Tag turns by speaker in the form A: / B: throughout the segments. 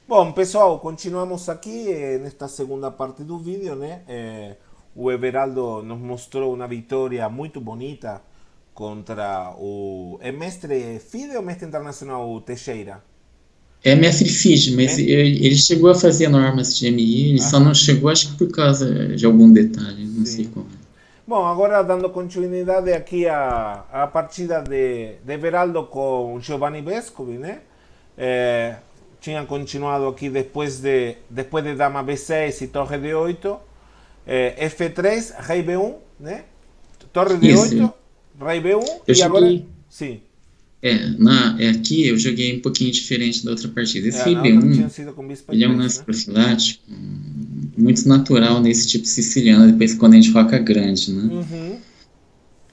A: Bom, pessoal, continuamos aqui nesta segunda parte do vídeo, né? O Everaldo nos mostrou uma vitória muito bonita contra o mestre FIDE ou mestre internacional o Teixeira?
B: É mestre FIDE, mas
A: Me-
B: ele chegou a fazer normas de MI, ele só não
A: Aham,
B: chegou, acho que por causa de algum detalhe, não sei
A: sim.
B: qual.
A: Bom, agora dando continuidade aqui à partida de Everaldo com Giovanni Vescovi, né? Eh, Tinha continuado aqui depois de Dama B6 e Torre D8, F3, Rei B1, né? Torre
B: Isso,
A: D8, Rei B1
B: eu
A: e agora.
B: cheguei.
A: Sim,
B: Aqui eu joguei um pouquinho diferente da outra partida. Esse
A: na outra tinha
B: IB1,
A: sido com Bispo
B: ele é um
A: E3,
B: lance
A: né?
B: profilático, muito natural nesse tipo siciliano, depois quando a gente roca grande, né?
A: Uhum,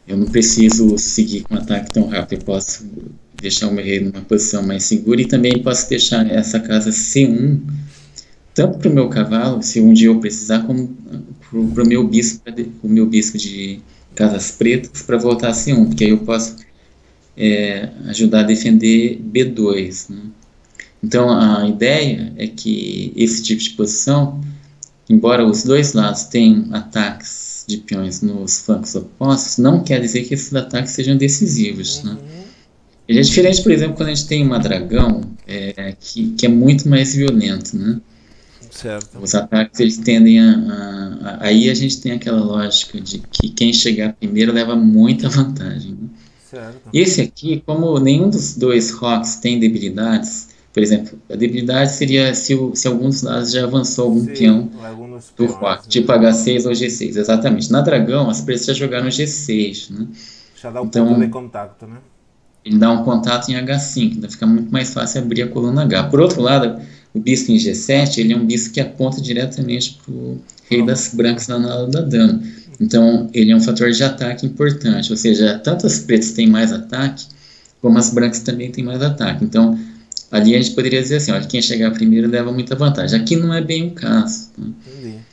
B: Eu não preciso seguir com um ataque tão rápido, eu posso deixar o meu rei numa posição mais segura e também posso deixar essa casa C1 tanto para o meu cavalo, se um dia eu precisar, como para o meu bispo, o meu bispo de casas pretas para voltar a C1, porque aí eu posso ajudar a defender B2, né? Então a ideia é que esse tipo de posição, embora os dois lados tenham ataques de peões nos flancos opostos, não quer dizer que esses ataques sejam decisivos, né?
A: uhum,
B: Ele é diferente, por exemplo, quando a gente tem uma dragão que é muito mais violento, né?
A: certo,
B: Os ataques eles tendem aí a gente tem aquela lógica de que quem chegar primeiro leva muita vantagem, né?
A: certo.
B: Esse aqui, como nenhum dos dois rocks tem debilidades, por exemplo, a debilidade seria se algum dos lados já avançou algum
A: Sim,
B: peão
A: alguns
B: do
A: peões,
B: rock,
A: né?
B: tipo H6 ou G6, exatamente. Na dragão, as pretas já jogaram G6, né?
A: Já dá o ponto de
B: Então,
A: contacto, né?
B: ele dá um contato em H5, então fica muito mais fácil abrir a coluna H. Por outro lado, o bispo em G7, ele é um bispo que aponta diretamente para o rei
A: Pro-
B: das brancas na ala da dama. Então, ele é um fator de ataque importante, ou seja, tanto as pretas têm mais ataque, como as brancas também têm mais ataque. Então, ali a gente poderia dizer assim, olha, quem chegar primeiro leva muita vantagem. Aqui não é bem o caso, né?
A: Entendi.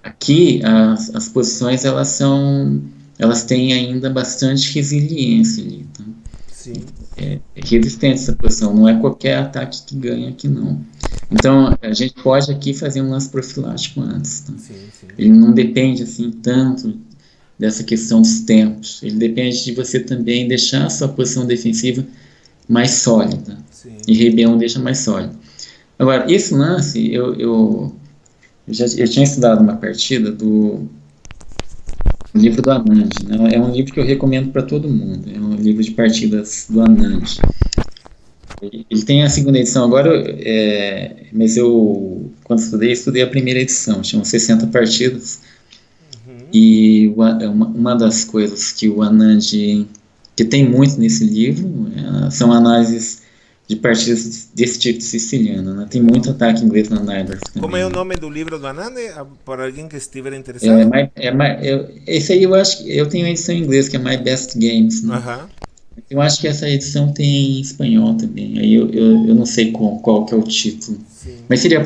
B: Aqui as posições elas têm ainda bastante resiliência ali, tá?
A: Sim,
B: É resistente essa posição, não é qualquer ataque que ganha aqui não. Então a gente pode aqui fazer um lance profilático antes, tá?
A: sim, sim,
B: Ele não depende assim tanto dessa questão dos tempos, ele depende de você também deixar a sua posição defensiva mais sólida,
A: sim.
B: e Rebelião deixa mais sólido. Agora, esse lance, eu tinha estudado uma partida do livro do Anand, né? É um livro que eu recomendo para todo mundo, é um livro de partidas do Anand. Ele tem a segunda edição agora, mas eu, quando estudei a primeira edição, tinham 60 partidas,
A: Uhum.
B: e uma das coisas que o Anand, que tem muito nesse livro, são análises de partidas desse tipo de siciliano, né? Tem muito
A: Legal.
B: ataque inglês na Naidorf
A: Como é
B: também,
A: o
B: né?
A: nome do livro do Anande? Para alguém que estiver interessado?
B: Esse aí eu acho que eu tenho a edição em inglês, que é My Best Games, né?
A: Aham,
B: Eu acho que essa edição tem em espanhol também. Aí eu não sei qual que é o título.
A: sim,
B: Mas seria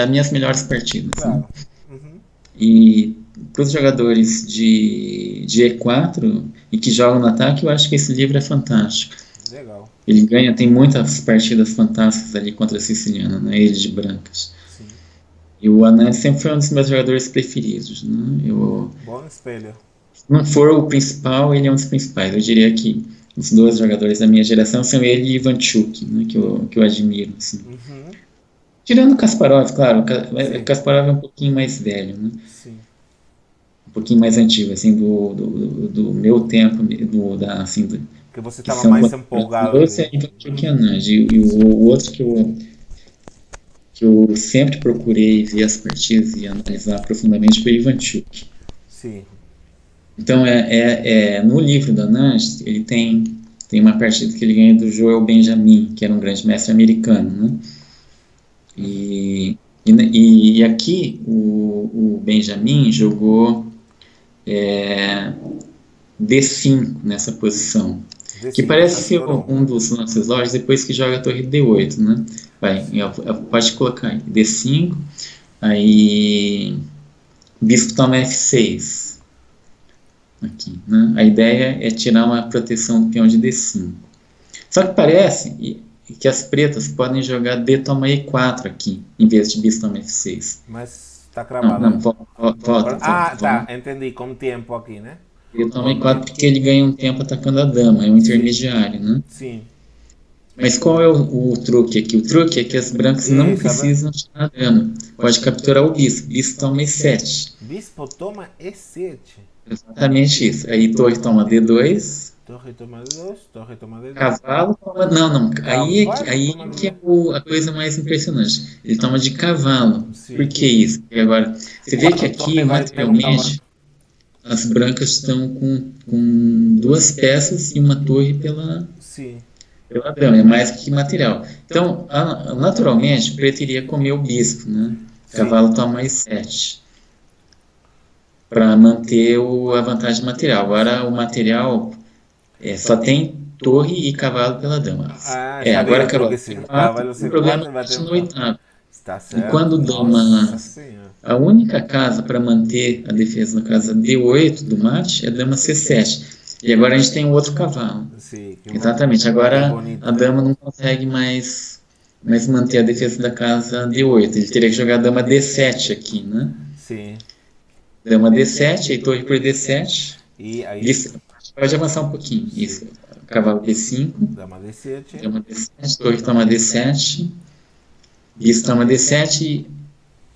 B: minhas melhores partidas, né?
A: claro. Uhum.
B: E para os jogadores de E4 e que jogam no ataque, eu acho que esse livro é fantástico.
A: Legal,
B: Ele ganha, tem muitas partidas fantásticas ali contra a Siciliana, né? Ele de brancas.
A: sim.
B: E o Anand sempre foi um dos meus jogadores preferidos, né?
A: Bom espelho.
B: Se não for o principal, ele é um dos principais. Eu diria que os dois jogadores da minha geração são ele e Ivanchuk, né? Que eu admiro, assim.
A: Uhum.
B: Tirando o Kasparov, claro, o
A: Sim,
B: Kasparov é um pouquinho mais velho, né?
A: sim.
B: Um pouquinho mais antigo, assim, do meu tempo, assim,
A: Que você
B: que
A: estava
B: são
A: mais
B: contemporâneos.
A: empolgado
B: Dois
A: ali.
B: é Ivanchuk e Anand, e o outro que eu sempre procurei ver as partidas e analisar profundamente foi Ivanchuk.
A: Sim.
B: Então, no livro da Nantes, ele tem uma partida que ele ganha do Joel Benjamin, que era um grande mestre americano, né? E, e aqui o Benjamin jogou é, D5 nessa posição, que
A: D5,
B: parece
A: caso
B: ser
A: coroa.
B: um dos lances lógicos depois que joga a torre D8, né? Vai, pode colocar aí, D5, aí bispo toma F6, aqui, né? A ideia é tirar uma proteção do peão de D5. Só que parece, que as pretas podem jogar D toma E4 aqui, em vez de bispo toma F6.
A: Mas está cravado.
B: Não, volta.
A: Tá, entendi, com tempo aqui, né?
B: D toma E4 porque ele ganha um tempo atacando a dama, é um intermediário, né?
A: Sim.
B: Mas qual é o truque aqui? O truque é que as brancas não precisam tirar a dama. Pode capturar o bispo. Bispo toma E7.
A: Bispo toma E7.
B: Exatamente isso. Aí torre toma D2.
A: Torre toma D2, torre toma D2.
B: Cavalo toma... Não. Aí é que é a coisa mais impressionante. Ele toma de cavalo. Sim. Por que isso? Porque agora, você vê que aqui, materialmente, as brancas estão com duas peças e uma torre pela dama. É mais que material. Então, naturalmente, o preto iria comer o bispo, né? Cavalo toma E7. Para manter a vantagem material. Agora, o material... só tem torre e cavalo pela dama. Agora cavalo o problema é no oitavo.
A: Está certo.
B: E quando dama... A única casa para manter a defesa na casa D8 do mate é dama C7. E agora a gente tem um outro cavalo. Sim, exatamente. Agora a dama não consegue mais manter a defesa da casa D8. Ele teria que jogar dama D7 aqui, né?
A: Sim.
B: Dama D7, aí torre por D7.
A: E aí...
B: Pode avançar um pouquinho. Isso. Cavalo D5.
A: Dama D7.
B: Dama D7. Torre toma D7. Bispo toma D7.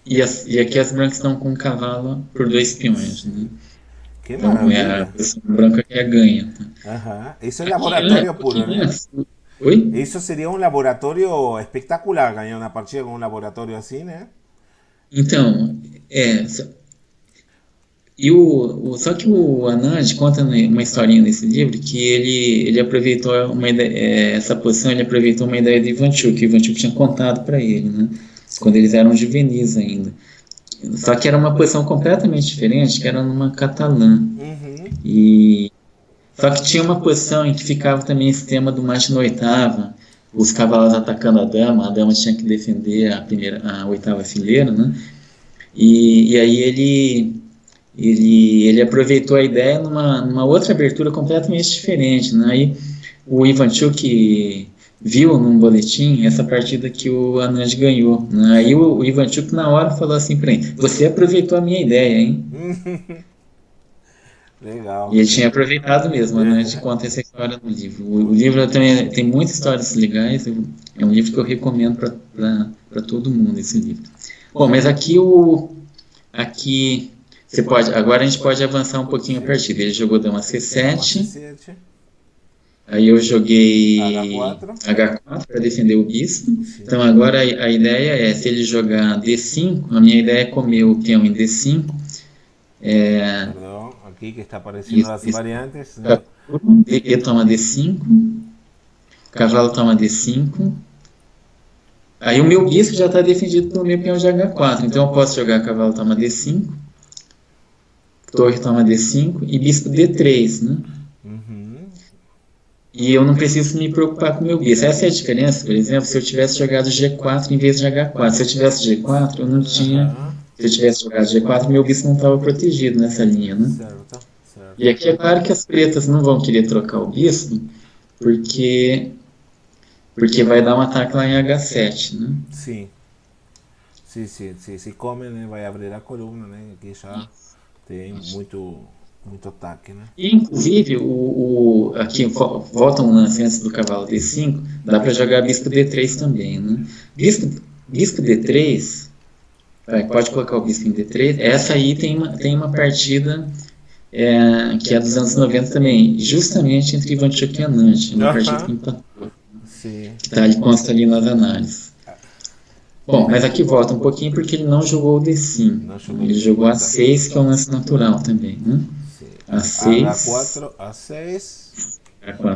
B: E aqui as brancas estão com o cavalo por 2 peões. Né?
A: Que
B: então a posição branca que é ganha.
A: Isso é laboratório puro, né?
B: Oi?
A: Isso seria um laboratório espetacular, ganhar uma partida com um laboratório assim, né?
B: Então, só que o Anand conta uma historinha nesse livro que ele aproveitou essa posição, ele aproveitou uma ideia de Ivanchuk, que o Ivanchuk tinha contado para ele, né? Quando eles eram juvenis ainda. Só que era uma posição completamente diferente, que era numa catalã. Só que tinha uma posição em que ficava também esse tema do mate na oitava, os cavalos atacando a dama tinha que defender a oitava fileira, né? E aí ele aproveitou a ideia numa outra abertura completamente diferente, né? Aí o Ivanchuk viu num boletim essa partida que o Anand ganhou, né? Aí o Ivanchuk na hora falou assim para ele: você aproveitou a minha ideia, hein?
A: Legal.
B: E ele tinha aproveitado mesmo, né? A gente conta essa história no livro. O livro também tem muitas histórias legais, é um livro que eu recomendo para todo mundo, esse livro. Bom, mas aqui agora a gente pode avançar um pouquinho a partida. Ele jogou dama C7. Aí eu joguei H4 para defender o bispo. Então agora a ideia é, se ele jogar D5, a minha ideia é comer o peão em D5.
A: Perdão, aqui que está aparecendo as variantes. Né?
B: E toma D5. Cavalo toma D5. Aí o meu bispo já está defendido pelo meu peão de H4. Então eu posso jogar cavalo toma D5. Torre toma D5 e bispo D3, né? E eu não preciso me preocupar com o meu bispo. Essa é a diferença, por exemplo, se eu tivesse jogado G4 em vez de H4. Se eu tivesse G4, eu não tinha... Se eu tivesse jogado G4, meu bispo não estava protegido nessa linha, né? Certo. E aqui é claro que as pretas não vão querer trocar o bispo, porque vai dar um ataque lá em H7, né?
A: Sim. Se come, né? Vai abrir a coluna, né? Aqui já tem muito ataque, né?
B: E, inclusive, aqui volta um lance antes do cavalo D5, dá para jogar bispo D3 também, né? Bispo D3, pode colocar o bispo em D3, essa aí tem uma partida que é dos anos 90 também, justamente entre Ivanchuk e Anand, uma partida que empatou, que consta ali nas análises. Bom, mas aqui volta um pouquinho porque ele não jogou o D5, ele jogou A6, que é um lance natural também, né? A6, A4,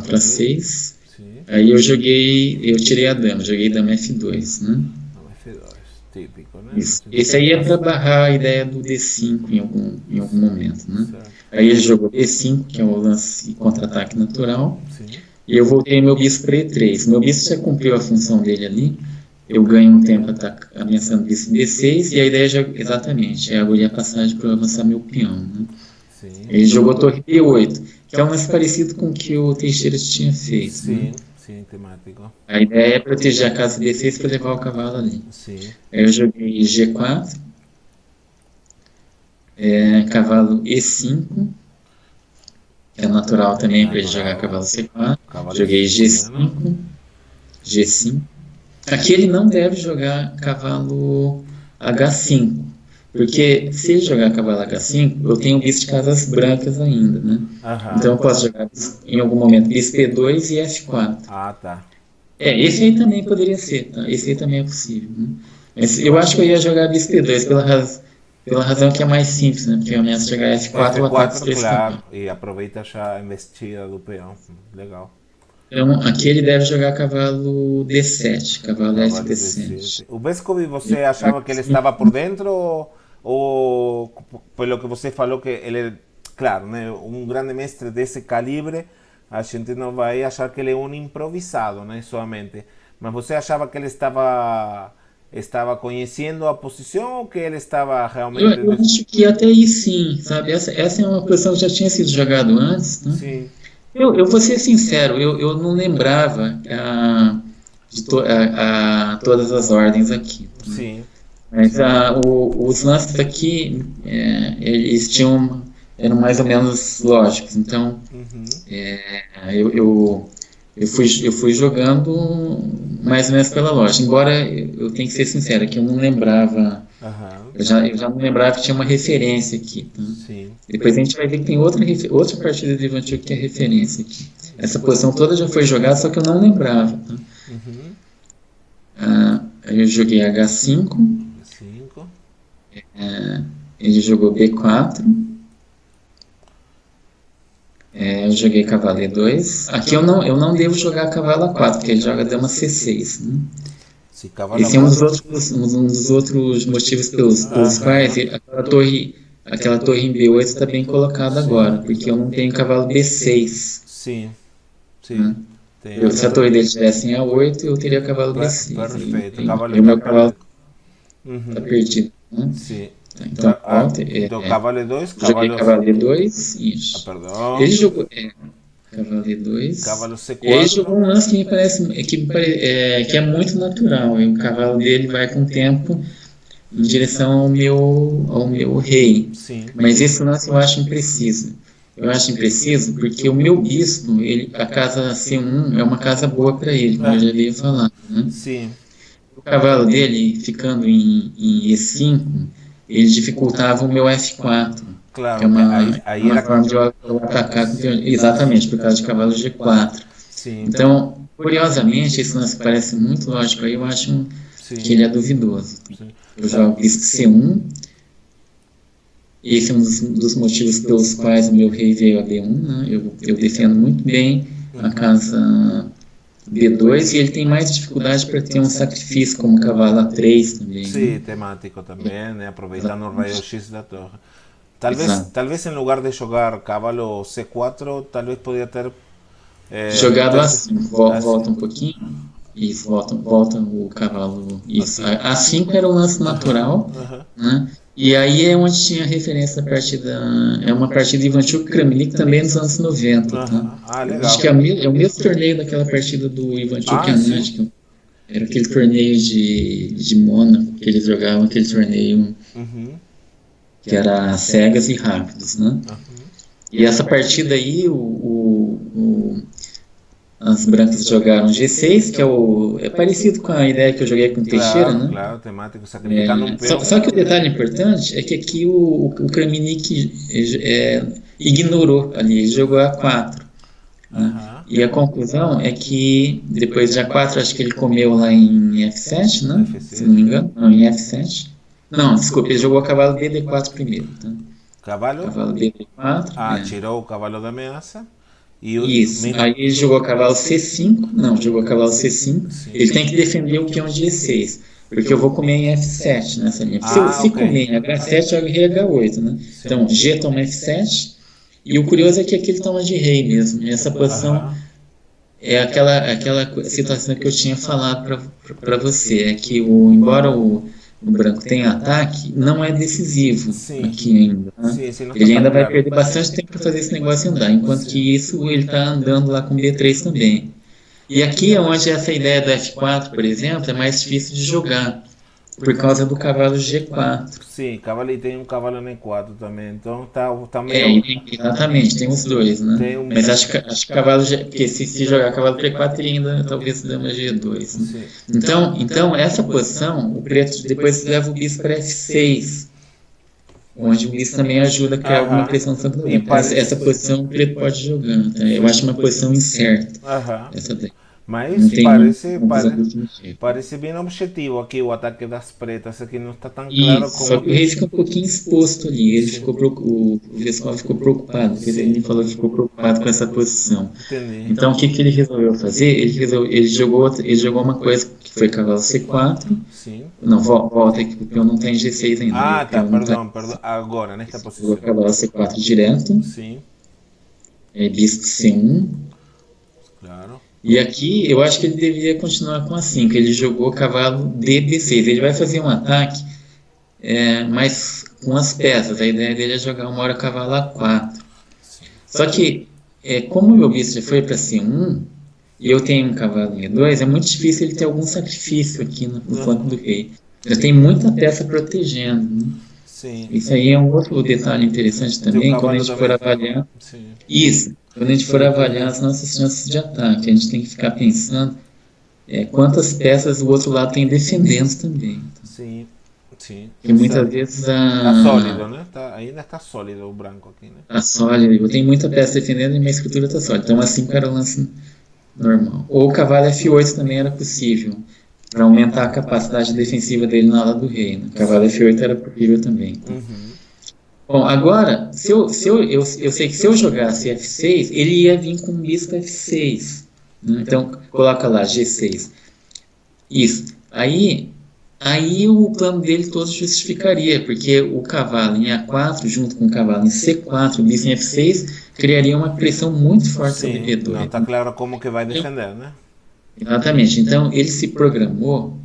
B: A6. Aí eu tirei a dama, joguei dama F2, né?
A: F2, típico, né?
B: Isso. Esse aí é para barrar a ideia do D5 em algum momento, né? Aí ele jogou D5, que é o lance contra-ataque natural. E eu voltei meu bispo para E3. Meu bispo já cumpriu a função dele ali. Eu ganho um tempo ameaçando o bispo D6, e a ideia exatamente é abolir a passagem para avançar meu peão, né? Ele jogou torre B8, que é um lance parecido com o que o Teixeira tinha feito.
A: Sim. sim, temático.
B: A ideia é proteger a casa D6 para levar o cavalo ali.
A: Sim.
B: Aí eu joguei G4, cavalo E5, que é natural também para ele jogar
A: Natural.
B: cavalo C4.
A: Cavalo
B: Joguei
A: F5.
B: G5. Aqui ele não deve jogar cavalo H5, porque se ele jogar cavalo H5, eu tenho bispo de casas brancas ainda, né? Então eu
A: Aham.
B: posso jogar em algum momento bispo E2 e F4.
A: Ah, tá.
B: Esse aí também poderia ser, tá? Esse aí também é possível, né? Mas eu acho que eu ia jogar bispo E2 pela razão que é mais simples, né? Porque eu ameaço jogar F4 ou ataque
A: F4,
B: para esse cavalo.
A: claro. E aproveita já a investida do peão. Legal.
B: Então aqui ele deve jogar cavalo D7, cavalo
A: Cavalo
B: FD7.
A: D7. O Vescovi, você achava que ele estava por dentro ou pelo que você falou que ele, claro, né, um grande mestre desse calibre, a gente não vai achar que ele é um improvisado, né, somente. Mas você achava que ele estava conhecendo a posição ou que ele estava realmente...
B: Eu acho que até aí sim, sabe? Essa é uma posição que já tinha sido jogado antes, né?
A: Sim.
B: Eu vou ser sincero, eu não lembrava todas as ordens aqui, né?
A: Sim.
B: Mas os lances aqui, eles eram mais ou menos lógicos. Então,
A: Uhum.
B: eu fui jogando mais ou menos pela lógica. Embora eu tenha que ser sincero, que eu não lembrava,
A: Aham.
B: eu já não lembrava que tinha uma referência aqui, tá?
A: Sim.
B: Depois a gente vai ver que tem outra partida de Ivanchuk que é referência aqui. Essa posição toda já foi jogada, só que eu não lembrava, tá?
A: Uhum.
B: Aí eu joguei H5,
A: 5.
B: ele jogou B4, eu joguei cavalo E2. Aqui eu não devo jogar cavalo A4, porque ele joga dama C6, né?
A: Se cavalo
B: Esse é
A: A4.
B: um dos outros motivos pelos quais aquela torre em B8 está bem colocada agora, porque eu não tenho cavalo B6.
A: Sim.
B: Né?
A: Sim. Tem
B: Se a torre dele estivesse em A8, eu teria cavalo B6.
A: Perfeito.
B: Aí o meu cavalo
A: Uhum.
B: está perdido. Né?
A: Sim.
B: Então,
A: Então, cavalo E2,
B: joguei
A: cavalo...
B: cavalo E2, isso.
A: Perdão.
B: Ele jogou cavalo E2.
A: Cavalo
B: E aí
A: C4.
B: jogou um lance que me parece que é muito natural. E o cavalo dele vai com o tempo em direção ao meu rei.
A: Sim.
B: Mas esse lance eu acho impreciso. Eu acho impreciso porque o meu bispo, a casa C1 é uma casa boa para ele, como eu já havia falado. Né?
A: Sim.
B: O cavalo dele, ficando em E5, ele dificultava o meu F4.
A: Claro.
B: Que é
A: Aí
B: uma
A: era...
B: forma de eu atacar exatamente por causa de cavalo G4.
A: Sim.
B: Então, curiosamente, esse lance parece muito lógico, aí eu acho que ele é duvidoso.
A: Sim.
B: Eu jogo bispo C1, esse é um dos motivos pelos quais o meu rei veio a B1, né? Eu defendo muito bem a casa B2 e ele tem mais dificuldade para ter um sacrifício como cavalo A3 também.
A: Sim,
B: Né?
A: temático também, né? Aproveitando o raio-x da torre.
B: Exato.
A: Talvez em lugar de jogar cavalo C4, talvez poderia ter...
B: Jogado assim, volta um pouquinho. Isso, volta o cavalo. Isso. A5 era o lance natural, né? E aí é onde tinha referência da partida. É uma partida de Ivanchuk Kramnik também nos anos 90. Tá?
A: Ah, legal.
B: Acho que é o mesmo torneio daquela partida do Ivanchuk Anand. Era aquele torneio de Mônaco que eles jogavam, aquele torneio que era cegas e rápidos, né? E essa partida aí, as brancas jogaram G6, que é parecido com a ideia que eu joguei com o Teixeira, né?
A: Claro, temático, sacrificando um peão.
B: Só que o detalhe importante é que aqui o Kramnik ignorou ali, ele jogou A4. Né? E a conclusão é que depois de A4, acho que ele comeu lá em F7, né? Se não me engano. Não, em F7. Não, desculpa, ele jogou cavalo BD4 primeiro. Tá?
A: Cavalo
B: BD4.
A: Tirou o cavalo da ameaça.
B: Isso, aí ele jogou cavalo C5, jogou cavalo C5, sim. Ele tem que defender o peão de E6, porque eu vou comer em F7 nessa linha. Se comer em H7, eu rei H8, né? Sim. Então, G toma F7, e o curioso é que aqui ele toma de rei mesmo, e essa posição é aquela situação que eu tinha falado para você, é que embora o branco tenha ataque, não é decisivo aqui ainda. Né? Sim, ele ainda vai perder bastante tempo para fazer esse negócio andar, enquanto que isso ele está andando lá com B3 também. E aqui é onde essa ideia do F4, por exemplo, é mais difícil de jogar, por causa do cavalo G4.
A: Sim, cavalo e tem um cavalo no E4 também. Então tá
B: É,
A: meio.
B: exatamente, tem os dois, né?
A: Tem um.
B: Mas acho que cavalo G, porque se jogar cavalo P4, teria ainda talvez dama G2, né?
A: Sim.
B: Então, essa posição, o preto depois leva o bispo para F6, onde o bispo também ajuda a criar alguma pressão sobre o
A: E
B: tempo. Essa posição o preto pode jogar, tá? Eu acho uma posição incerta,
A: Aham.
B: essa daí. Não
A: Mas
B: tem uma visão definitiva.
A: parece bem objetivo aqui o ataque das pretas. Aqui não está tão claro
B: Isso, só
A: como
B: que o rei fica um pouquinho exposto ali. Ele ficou, o Veskov ficou preocupado. Ele falou que ficou preocupado com essa posição.
A: Entendi.
B: Então, o que ele resolveu fazer? Ele jogou uma coisa que foi cavalo C4.
A: Sim.
B: Não, volta aqui, porque o peão não tem G6 ainda.
A: Ah, tá,
B: Perdão.
A: Agora, nesta
B: Jogou
A: posição.
B: cavalo C4 direto.
A: Sim,
B: Bispo C1.
A: claro.
B: E aqui eu acho que ele deveria continuar com A5. Ele jogou cavalo DB6. Ele vai fazer um ataque, mas com as peças. A ideia dele é jogar uma hora cavalo A4. Só que, como o meu bispo já foi para C1 e eu tenho um cavalo em E2, é muito difícil ele ter algum sacrifício aqui no flanco do rei. Eu tenho muita peça protegendo, né?
A: Sim.
B: Isso aí é um outro detalhe interessante também, quando a gente for avaliar.
A: Sim.
B: Isso, quando a gente for avaliar as nossas chances de ataque, a gente tem que ficar pensando quantas peças o outro lado tem defendendo também.
A: Sim. Sim.
B: Porque muitas vezes
A: Tá sólido, né? Ainda está sólido o branco aqui, né?
B: Tá sólido, eu tenho muita peça defendendo e minha escritura está sólida. Então assim era o lance normal. Ou o cavalo F8 também era possível, para aumentar a capacidade defensiva dele na ala do rei. Né? O cavalo F8 era possível também.
A: Uhum.
B: Bom, agora, eu sei que se eu jogasse F6, ele ia vir com bispo F6. Né? Então, coloca lá, G6. Isso. Aí o plano dele todo justificaria, porque o cavalo em A4, junto com o cavalo em C4, o bispo em F6, criaria uma pressão muito forte sobre B2.
A: Não está claro como que vai defender, né?
B: Exatamente. Então, ele se programou,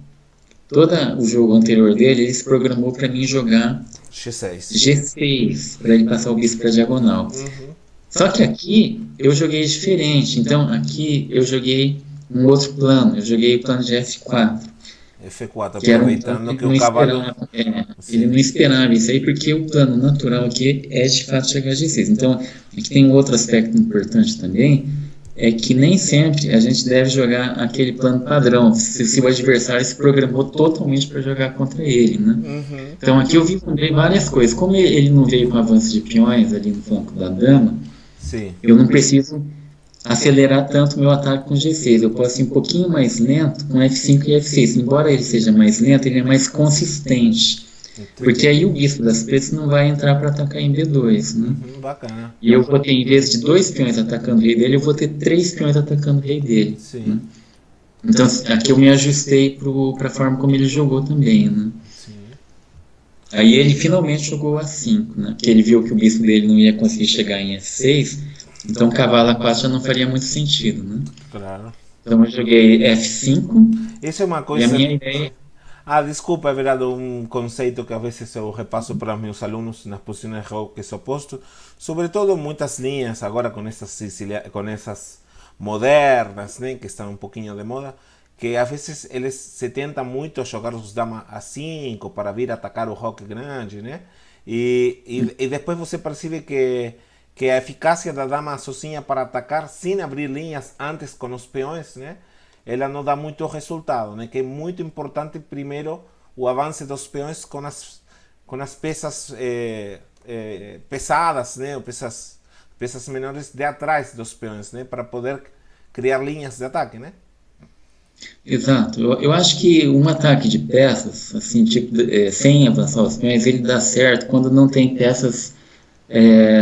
B: todo o jogo anterior dele, ele se programou para mim jogar G6, para ele passar o bispo para a diagonal.
A: Uhum.
B: Só que aqui eu joguei diferente. Então, aqui eu joguei um outro plano. Eu joguei o plano de F4.
A: F4,
B: Que era
A: aproveitando que o cavalo...
B: ele não esperava isso aí, porque o plano natural aqui é de fato chegar a G6. Então, aqui tem um outro aspecto importante também, é que nem sempre a gente deve jogar aquele plano padrão, se o adversário se programou totalmente para jogar contra ele, né?
A: Uhum.
B: Então aqui eu vislumbrei várias coisas. Como ele não veio com avanço de peões ali no flanco da dama,
A: Sim.
B: eu não preciso acelerar tanto o meu ataque com G6. Eu posso ir um pouquinho mais lento com F5 e F6. Embora ele seja mais lento, ele é mais consistente. Porque aí o bispo das pretas não vai entrar para atacar em B2, né?
A: Bacana.
B: E eu vou ter, em vez de 2 peões atacando o rei dele, eu vou ter 3 peões atacando o rei dele.
A: Sim.
B: Né? Então aqui eu me ajustei para a forma como ele jogou também, né?
A: Sim.
B: Aí ele finalmente jogou A5, né? Porque ele viu que o bispo dele não ia conseguir chegar em F6, então cavalo A4 já não faria muito sentido, né?
A: Claro.
B: Então eu joguei F5.
A: Isso é uma coisa...
B: E a minha ideia...
A: desculpa, é verdade, um conceito que às vezes eu repasso para meus alunos nas posições roques opostos, sobretudo muitas linhas agora com essas modernas, né, que estão um pouquinho de moda, que às vezes eles se tentam muito a jogar os damas A5 para vir atacar o roque grande, né? E depois você percebe que a eficácia da dama sozinha para atacar sem abrir linhas antes com os peões, né? Ela não dá muito resultado, né? Que é muito importante primeiro o avanço dos peões com as peças pesadas, né? Ou peças menores de atrás dos peões, né? Para poder criar linhas de ataque, né?
B: Exato. Eu acho que um ataque de peças, assim, tipo, sem avançar os peões, ele dá certo quando não tem peças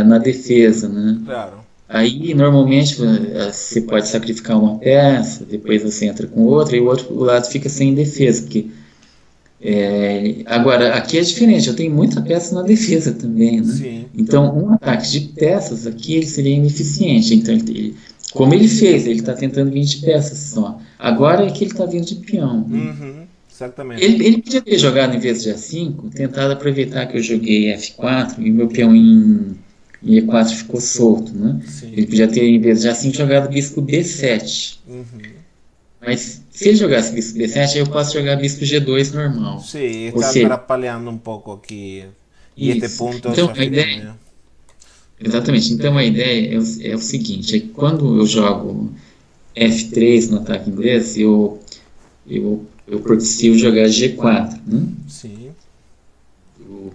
B: na defesa, né?
A: Claro.
B: Aí, normalmente, você pode sacrificar uma peça, depois você entra com outra, e o outro lado fica sem defesa. Porque, agora, aqui é diferente, eu tenho muita peça na defesa também, né?
A: Sim.
B: Então, um ataque de peças aqui, ele seria ineficiente. Então, como ele fez, ele está tentando 20 peças só. Agora é que ele está vindo de peão. Né?
A: Uhum, exatamente.
B: Ele podia ter jogado, em vez de A5, tentado aproveitar que eu joguei F4 e meu peão em E4 ficou solto, né?
A: Sim.
B: Ele podia ter, em vez de A5, jogado bispo B7.
A: Uhum.
B: Mas se ele jogasse bispo B7, eu posso jogar bispo G2 normal.
A: Sí,
B: Ou
A: está
B: seja,
A: atrapalhando un poco aquí. Y este
B: isso.
A: punto
B: Então
A: ya
B: a
A: fica
B: ideia,
A: medio...
B: exatamente. Então a ideia é o seguinte: é que quando eu jogo F3 no ataque inglês, eu preciso jogar G4, né?
A: Sí,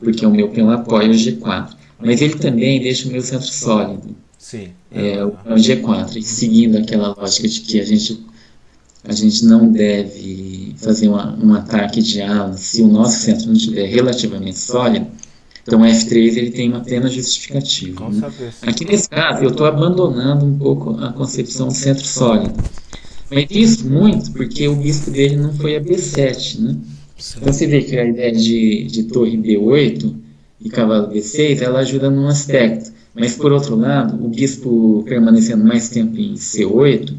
B: Porque o meu peão apoia o G4. Mas ele também deixa o meu centro sólido,
A: sí, es
B: o
A: verdad.
B: peão G4. E seguindo aquela lógica de que a gente não deve fazer um ataque de ala se o nosso centro não estiver relativamente sólido, então o F3 ele tem uma plena justificativa.
A: Con
B: Né?
A: certeza.
B: Aqui nesse caso, eu estou abandonando um pouco a concepção de centro sólido. Mas isso muito porque o bispo dele não foi a B7, né?
A: Sí.
B: Então você vê que a ideia de torre B8 e cavalo B6, ela ajuda num aspecto. Mas por outro lado, o bispo permanecendo mais tempo em C8,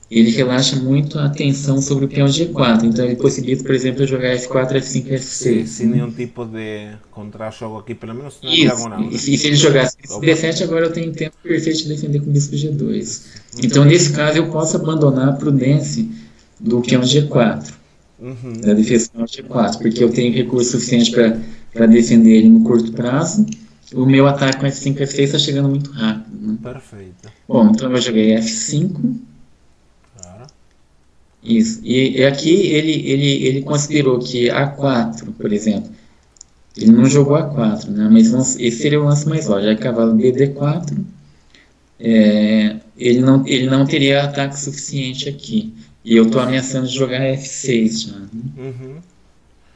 B: ele relaxa muito a atenção sobre o peão G4. Então ele possibilita, por exemplo, eu jogar F4, F5 e
A: Sí,
B: F6.
A: sin ningún tipo de contrajogo aquí, pelo menos na
B: Isso.
A: diagonal,
B: E
A: né?
B: se ele jogasse
A: Opa.
B: B7, agora eu tenho tempo perfeito de defender com o bispo G2. Então, nesse caso, eu posso abandonar a prudência do peão G4,
A: Uhum.
B: da defesa do peão G4, porque eu tenho recurso suficiente para defender ele no curto prazo. O meu ataque com F5 e F6 está chegando muito rápido. Né?
A: Perfeito.
B: Bom, então eu joguei F5.
A: Claro.
B: Isso. E aqui ele considerou que A4, por exemplo, ele não jogou A4, né? Mas esse seria o lance mais lógico. Já cavalo BD4, ele não teria ataque suficiente aqui. E eu estou ameaçando de jogar F6 já. Né?
A: Uhum.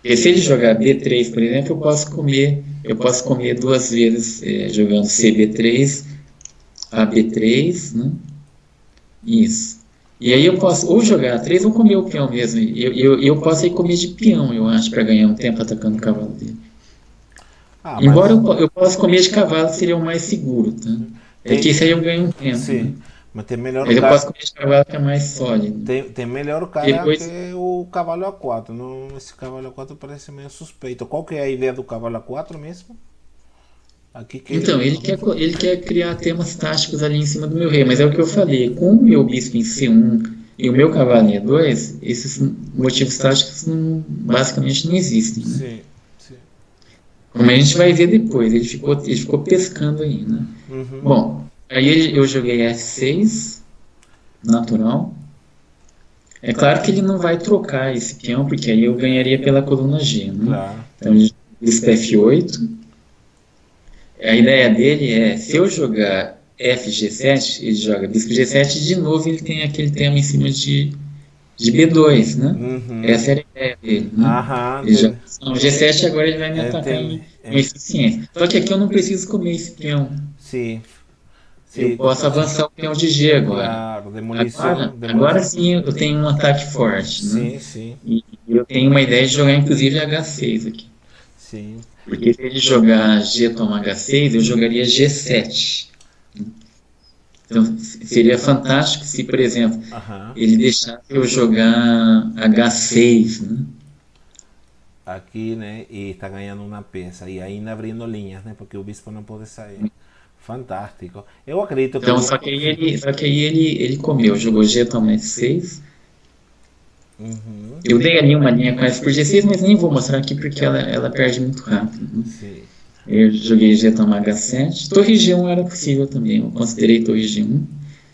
B: E se ele jogar B3, por exemplo, eu posso comer duas vezes jogando CB3, AB3, né? Isso. E aí eu posso ou jogar A3 ou comer o peão mesmo. Eu posso aí comer de peão, eu acho, para ganhar um tempo atacando o cavalo dele.
A: Ah,
B: Embora
A: mas
B: eu possa comer de cavalo, seria o mais seguro, tá? É que isso aí eu ganho um tempo. Né?
A: sim, mas tem melhor
B: Mas eu
A: cara,
B: posso comer de cavalo que é mais sólido.
A: tem melhor cara
B: Depois,
A: que o cavalo A4. Não, esse cavalo A4 parece meio suspeito. Qual que é a ideia do cavalo A4 mesmo? Aqui que
B: então, ele quer criar temas táticos ali em cima do meu rei, mas é o que eu falei, com o meu bispo em C1 e o meu cavalo em E2, esses motivos táticos basicamente não existem. Né?
A: sim, sim.
B: Como a gente vai ver depois, ele ficou pescando aí, né?
A: Uhum.
B: Bom, aí eu joguei F6, natural. É claro que ele não vai trocar esse peão, porque aí eu ganharia pela coluna G, né?
A: Claro.
B: Então, bispo F8. A ideia dele é, se eu jogar FG7, ele joga bispo G7 e de novo ele tem aquele tema em cima de B2, né?
A: Uhum.
B: Essa era a ideia dele, né?
A: Aham,
B: Ele joga G7 agora ele vai me atacar
A: entendi.
B: com eficiência. Só que aqui eu não preciso comer esse peão.
A: Sim,
B: Eu
A: sim,
B: posso avançar o peão de G agora.
A: claro, demolição,
B: Agora sim eu tenho um ataque forte, né?
A: Sim, sim,
B: E eu tenho uma ideia de jogar inclusive H6 aqui.
A: sim.
B: Porque se ele jogar G toma H6, eu jogaria G7. Então seria fantástico se, por exemplo,
A: Aham.
B: ele deixasse eu jogar H6, né?
A: Aqui, né, e está ganhando uma peça e ainda abrindo linhas, né, porque o bispo não pode sair. Fantástico. Eu acredito que
B: Então, só que aí ele comeu, jogou G toma F6.
A: Uhum.
B: Eu dei ali uma linha com F por G6, mas nem vou mostrar aqui porque ela perde muito rápido. Né?
A: Sim.
B: Eu joguei G toma H7. Torre G1 era possível também. Eu considerei torre G1,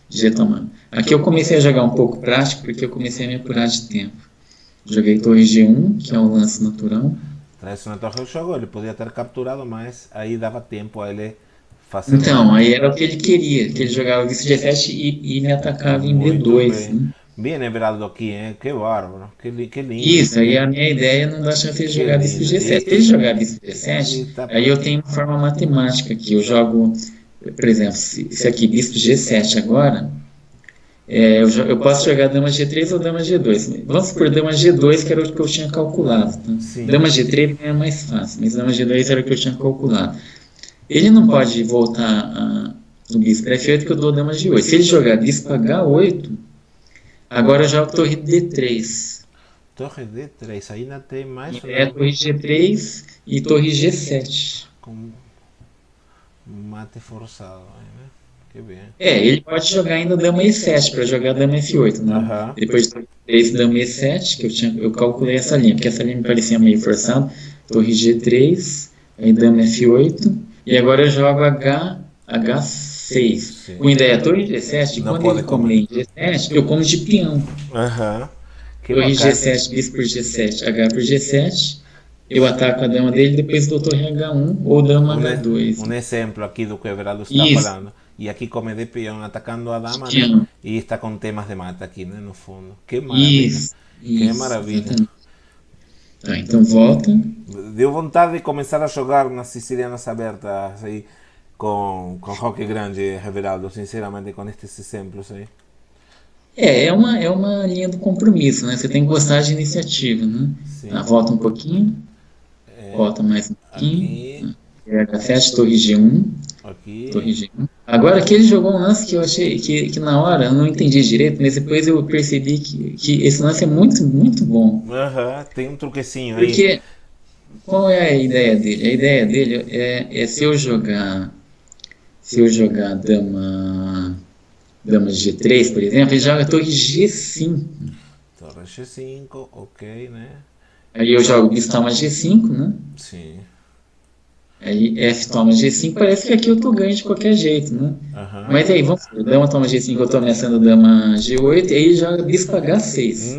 B: G toma. Aqui eu comecei a jogar um pouco prático porque eu comecei a me apurar de tempo. Joguei torre G1, que é um lance natural.
A: Traz uma torre ao jogo, ele podia ter capturado, mas aí dava tempo a ele fazer.
B: Então, aí era o que ele queria, que ele jogava bispo G7 e me atacava em
A: Muito
B: B2.
A: bem.
B: Né?
A: Bem, Everaldo, aqui, hein? Que bárbaro, que lindo.
B: Isso, aí a minha ideia não dá chance de ele jogar bispo G7. Se ele jogar bispo G7, aí eu tenho uma forma matemática aqui. Eu jogo, por exemplo, se aqui bispo G7 agora, eu posso jogar dama G3 ou dama G2. Vamos por dama G2, que era o que eu tinha calculado. Tá? Dama G3 é mais fácil, mas dama G2 era o que eu tinha calculado. Ele não pode voltar no bispo F8 porque eu dou dama G8. Se ele jogar bispo H8, agora eu jogo torre D3.
A: Torre D3, ainda tem mais.
B: Torre G3 e torre G7.
A: Com mate forçado, né? que bem.
B: Ele pode jogar ainda dama E7 para jogar dama F8, né?
A: Aham.
B: Depois de esse dama E7, eu calculei essa linha, porque essa linha me parecia meio forçada. Torre G3, aí dama F8, e agora eu jogo H6.
A: Sim.
B: Com ideia, torre G7,
A: Não
B: quando
A: pode
B: ele comer em G7, eu como de peão.
A: Aham. Que
B: Torre
A: bacana.
B: G7, bispo por G7, H por G7, eu ataco a dama dele, depois dou torre H1 ou dama H2.
A: Um exemplo aqui do que o Everaldo está
B: Isso.
A: falando. E aqui come de peão atacando a dama, né?
B: Peão.
A: E está com temas de mata aqui, né? No fundo. Que maravilha.
B: Isso.
A: Que maravilha.
B: Exatamente. Tá, então volta.
A: Deu vontade de começar a jogar nas sicilianas abertas aí com Roque Grande, Everaldo, sinceramente, com estes exemplos aí.
B: É uma linha do compromisso, né? Você tem que gostar de iniciativa, né?
A: Sim.
B: Tá, volta um pouquinho. Volta mais um pouquinho.
A: Aqui,
B: H7, torre G1.
A: aqui.
B: Torre G1. Agora aqui ele jogou um lance que eu achei que na hora eu não entendi direito, mas depois eu percebi que esse lance é muito, muito bom.
A: Aham, tem um truquezinho aí.
B: Porque qual é a ideia dele? A ideia dele é se eu jogar dama G3, por exemplo, ele joga torre G5.
A: Torre G5, ok, né?
B: Aí eu jogo bispo toma G5, né?
A: Sim.
B: Aí F toma G5, parece que aqui eu tô ganho de qualquer jeito, né?
A: Aham.
B: Mas aí, vamos ver, dama toma G5, eu tô ameaçando dama G8, e aí ele joga bispo H6.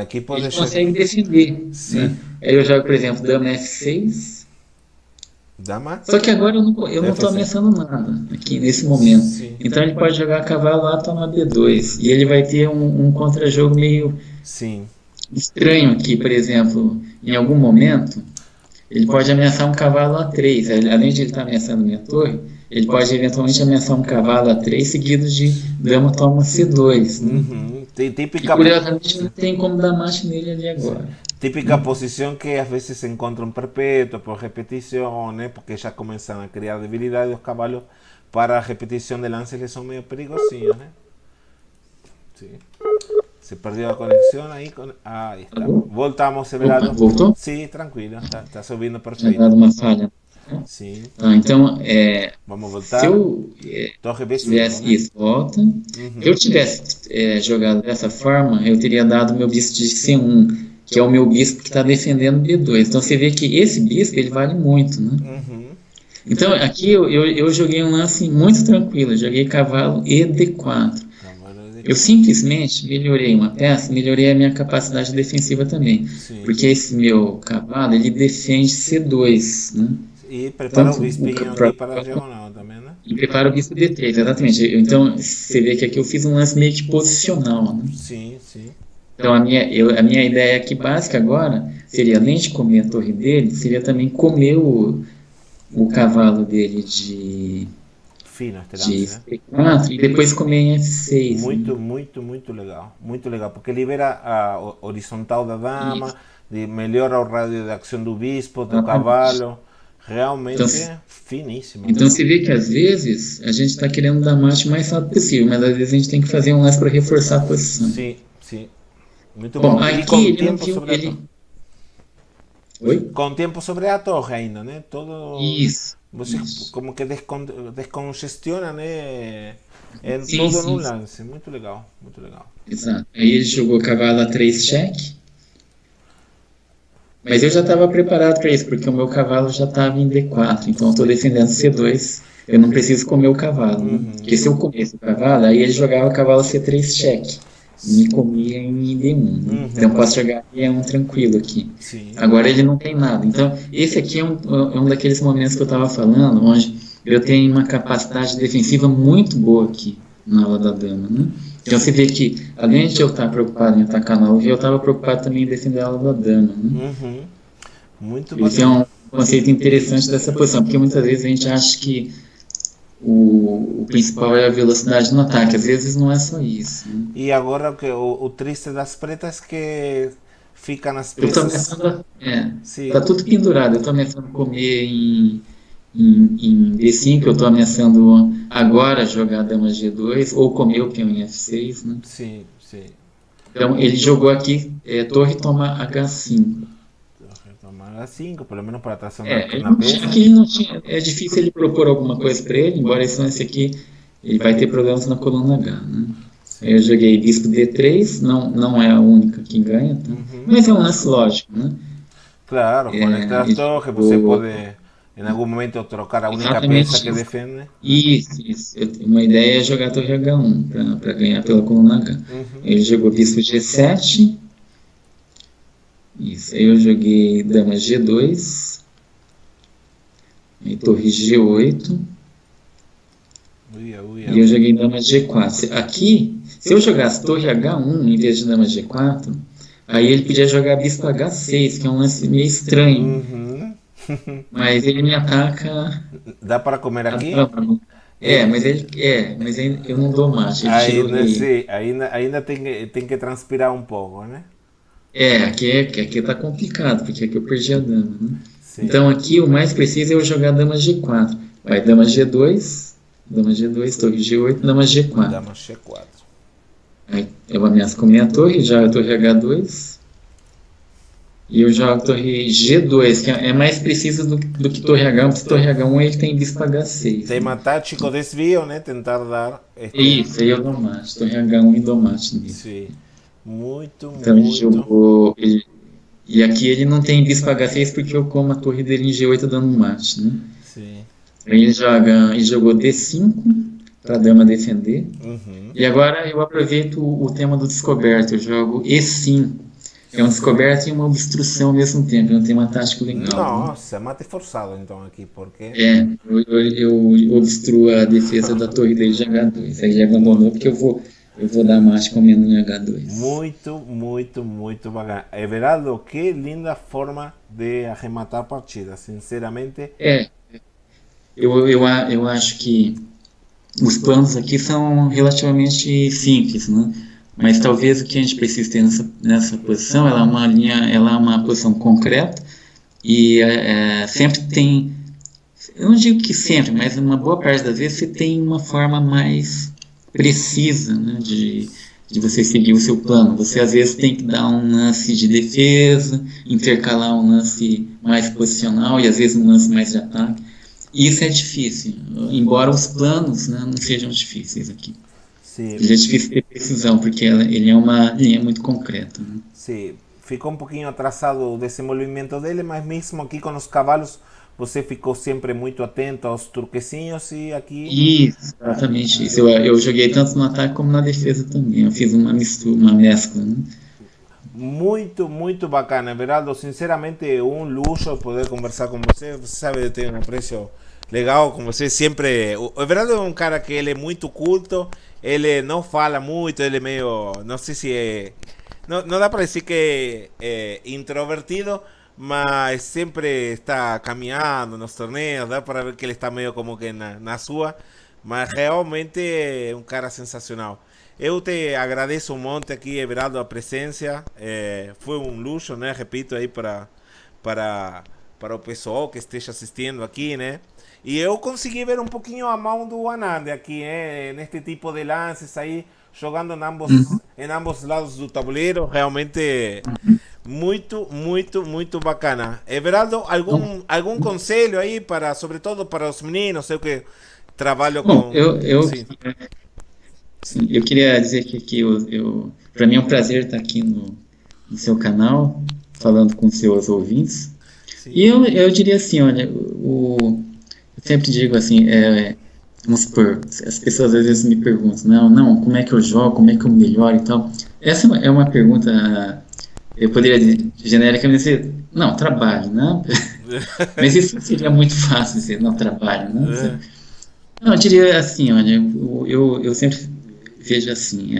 A: Aqui pode
B: Ele
A: ser.
B: consegue defender.
A: Sim.
B: Né? Aí eu jogo, por exemplo, dama F6.
A: Dama?
B: Só que agora eu não tô
A: F6.
B: ameaçando nada aqui nesse momento.
A: Sim.
B: Então ele pode jogar cavalo A, toma B2. E ele vai ter um contra-jogo meio
A: Sim.
B: estranho aqui, por exemplo, em algum momento, ele pode ameaçar um cavalo A3. Além de ele estar ameaçando minha torre, ele pode eventualmente ameaçar um cavalo A3 seguido de dama toma C2. Né?
A: Uhum. Tem
B: E
A: típica,
B: curiosamente não tem como dar mate nele ali agora.
A: típica posición que a veces se encuentra un perpetuo por repetición, ¿eh? Porque ya comienzan a crear debilidad de los caballos para repetición de lances que son medio peligrosillos. ¿Eh? Sí. Se perdió la conexión ahí. Ahí está. Voltamos, Everaldo.
B: Voltou?
A: Sí, tranquilo. Está subindo
B: Tinha
A: perfeito.
B: dado uma falha.
A: Sim.
B: Tá, então,
A: Vamos voltar.
B: se eu
A: Torre B5,
B: tivesse
A: né?
B: isso, volta. Eu tivesse jogado dessa forma, eu teria dado meu bispo de C1, que é o meu bispo que está defendendo B2. Então você vê que esse bispo ele vale muito, né?
A: Uhum.
B: Então aqui eu joguei um lance muito tranquilo, eu joguei cavalo e D4. Eu simplesmente melhorei uma peça, melhorei a minha capacidade defensiva também.
A: Sim.
B: Porque esse meu cavalo, ele defende C2, né?
A: E prepara
B: Tanto
A: o bispinho
B: o-
A: aqui para a diagonal também, né?
B: E prepara o bispo D3, exatamente. Então você vê que aqui eu fiz um lance meio que posicional, né?
A: Sim, sim.
B: Então a minha ideia aqui básica agora seria, além de comer a torre dele, seria também comer o cavalo dele de
A: Fino este lance, né?
B: C4 e depois comer em F6. né?
A: Muito legal. Muito legal, porque libera a horizontal da dama, melhora o rádio de ação do bispo, do cavalo. Realmente
B: Então,
A: finíssimo.
B: Então
A: né?
B: você vê que às vezes a gente está querendo dar mate o mais rápido possível, mas às vezes a gente tem que fazer um lance para reforçar a posição.
A: Sim, sim. Muito
B: Bom,
A: bom. E
B: aqui
A: com
B: ele não
A: tempo
B: tinha.
A: sobre a
B: Ele...
A: torre.
B: Oi?
A: Com tempo sobre a torre ainda, né? Todo.
B: Isso.
A: Você
B: isso.
A: como que descongestiona, né? É
B: Sim,
A: tudo
B: sim,
A: no
B: sim.
A: lance. Muito legal, muito legal.
B: Exato. Aí ele jogou cavalo A3 cheque. Mas eu já estava preparado para isso, porque o meu cavalo já estava em D4, então eu estou defendendo C2, eu não preciso comer o cavalo. Né? Porque se eu comesse o cavalo, aí ele jogava o cavalo C3 cheque, e me comia em D1. Né? Então eu posso jogar E1 tranquilo aqui.
A: Sim.
B: Agora ele não tem nada. Então esse aqui é um daqueles momentos que eu estava falando, onde eu tenho uma capacidade defensiva muito boa aqui na aula da dama. Né? Então você vê que, além de eu estar preocupado em atacar na alvo, eu estava preocupado também em defender a aula da dama. Né?
A: Uhum. Muito
B: Esse é
A: bacana.
B: um conceito interessante dessa posição, porque muitas vezes a gente acha que o principal é a velocidade no ataque, às vezes não é só isso. Né?
A: E agora o triste das pretas que ficam as
B: Eu estou
A: peças.
B: ameaçando,
A: Sim.
B: tá tudo pendurado, eu estou ameaçando comer em B5, eu estou ameaçando agora jogar dama G2, ou comer o peão em F6. Né?
A: Sim, sim.
B: Então ele jogou aqui, torre toma H5.
A: Tomar A5, pelo menos para atração
B: Ele
A: na
B: não tinha,
A: peça.
B: aqui ele não tinha, é difícil ele propor alguma coisa para ele, embora esse lance aqui ele vai ter problemas na coluna H, né? Aí
A: sim.
B: eu joguei bispo D3, não é a única que ganha, tá?
A: Uhum.
B: Mas é um lance lógico, né?
A: Claro, conecta as
B: Ele
A: torres, você
B: jogou
A: pode em algum momento trocar a única peça
B: exatamente
A: que
B: isso.
A: defende.
B: Isso. Uma ideia é jogar torre H1 para ganhar pela coluna H.
A: Uhum.
B: Ele jogou bispo G7, isso. Aí eu joguei dama G2, aí torre G8,
A: Uia, uia,
B: e eu
A: uia.
B: joguei dama G4. Aqui, se eu jogasse torre H1 em vez de dama G4, aí ele podia jogar bispo H6, que é um lance meio estranho.
A: Uhum.
B: Mas ele me ataca
A: Dá para comer
B: a
A: aqui?
B: dama. Mas eu não dou mate, ele tira o
A: Ainda,
B: rei.
A: sim, ainda tem que transpirar um pouco, né?
B: Aqui tá complicado, porque aqui eu perdi a dama, né?
A: Sim.
B: Então aqui o mais preciso é eu jogar dama G4. Vai dama G2, torre G8, dama G4.
A: Dama C4.
B: Aí eu ameaço com minha torre, jogo a torre H2 e eu jogo a torre G2, que é mais preciso do que torre H1, porque torre H1 ele tem bispo H6,
A: Tem
B: né?
A: tático desvio, né? Tentar dar
B: Isso, aí eu dou mate, torre H1 e dou mate nele.
A: sim. Muito,
B: Então ele
A: muito.
B: jogou. E aqui ele não tem bispo H6 porque eu como a torre dele em G8 dando um mate, né?
A: Sim.
B: Aí ele jogou D5 para a dama defender.
A: Uhum.
B: E agora eu aproveito o tema do descoberto, eu jogo E5. É um descoberto e uma obstrução ao mesmo tempo, é um tema tático legal, né?
A: Nossa, mate forçado então aqui, porque.
B: Eu obstruo a defesa da torre dele de H2. Aí ele abandonou porque eu vou dar mate comendo em H2.
A: Muito, muito, muito bacana. Everaldo, que linda forma de arrematar partida, sinceramente.
B: É, eu acho que os planos aqui são relativamente simples, né? Mas talvez o que a gente precise ter nessa posição, ela é uma linha, ela é uma posição concreta e sempre tem, eu não digo que sempre, mas uma boa parte das vezes você tem uma forma mais precisa, né, de você seguir o seu plano. Você às vezes tem que dar um lance de defesa, intercalar um lance mais posicional e às vezes um lance mais de ataque. Isso é difícil, embora os planos, né, não sejam difíceis aqui.
A: Sim,
B: Ele é difícil ter precisão, porque ele é uma linha muito concreta, né?
A: sim. Ficou um pouquinho atrasado o desenvolvimento dele, mas mesmo aqui com os cavalos, você ficou sempre muito atento aos turquecinhos e aqui.
B: Isso, exatamente isso. Eu joguei tanto no ataque como na defesa também. Eu fiz uma mistura, uma mescla, né?
A: Muito, muito bacana, Everaldo. Sinceramente, um luxo poder conversar com você. Você sabe, eu tenho um apreço legal com você. Sempre. O Everaldo é um cara que ele é muito culto. Ele não fala muito. Ele é meio. Não sei se é. Não dá para dizer que é introvertido, mas sempre está caminhando nos torneios. Dá para ver que ele está meio como que na sua. Mas realmente é um cara sensacional. Eu te agradeço um monte aqui, Everaldo, a presença. Foi um luxo, né? Repito aí para, para o pessoal que esteja assistindo aqui, né? E eu consegui ver um pouquinho a mão do Anand aqui, neste tipo de lances aí, jogando
B: Uhum.
A: em ambos lados do tabuleiro. Realmente muito, muito, muito bacana. Everaldo,
B: Bom,
A: algum conselho aí para, sobretudo para os meninos? Eu que trabalho
B: bom,
A: com. Sim,
B: sim, eu queria dizer que para mim é um prazer estar aqui no seu canal, falando com seus ouvintes. E
A: sim.
B: eu diria assim, olha, eu sempre digo assim, vamos supor, as pessoas às vezes me perguntam, não, como é que eu jogo, como é que eu melhoro e tal. Essa é uma pergunta, eu poderia dizer, genericamente dizer, não, trabalho, né? Mas isso seria muito fácil dizer, não, trabalho, né? Não, eu diria assim, olha, eu sempre vejo assim,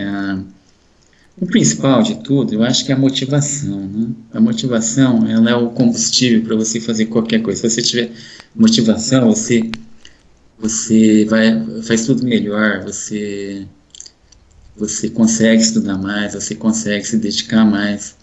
B: o principal de tudo, eu acho que é a motivação, né? A motivação, ela é o combustível para você fazer qualquer coisa. Se você tiver motivação, você faz tudo melhor, você consegue estudar mais, você consegue se dedicar mais.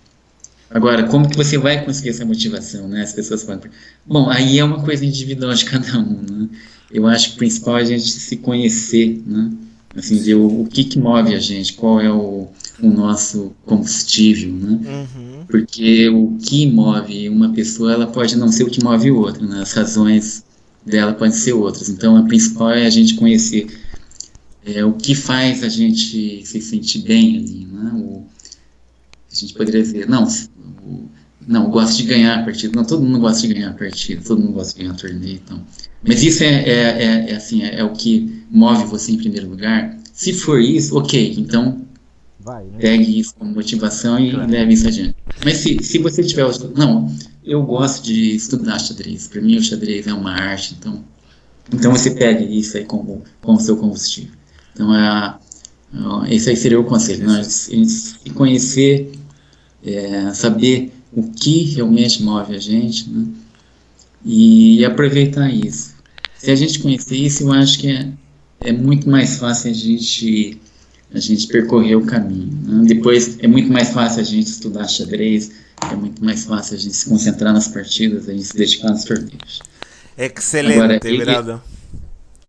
B: Agora, como que você vai conseguir essa motivação, né? As pessoas falam, bom, aí é uma coisa individual de cada um, né? Eu acho que o principal é a gente se conhecer, né? Assim, ver
A: Sim.
B: o que move a gente, qual é o nosso combustível, né?
A: Uhum.
B: Porque o que move uma pessoa, ela pode não ser o que move o outro, né? As razões dela podem ser outras. Então, a principal é a gente conhecer o que faz a gente se sentir bem ali, né? A gente poderia dizer, não, eu gosto de ganhar a partida. Não, todo mundo gosta de ganhar a partida, todo mundo gosta de ganhar torneio, então. Mas isso assim, é o que move você em primeiro lugar. Se for isso, ok, então
C: Vai, né?
B: pegue isso como motivação e leve isso adiante. Mas se você tiver... Não, eu gosto de estudar xadrez. Para mim o xadrez é uma arte, então você pegue isso aí como seu combustível. Então esse aí seria o conselho, nós se conhecer, saber o que realmente move a gente, né? E aproveitar isso. Se a gente conhecer isso, eu acho que é muito mais fácil a gente percorrer o caminho, né? Depois é muito mais fácil a gente estudar xadrez, é muito mais fácil a gente se concentrar nas partidas, a gente se dedicar nos torneios.
A: Excelente, Everaldo.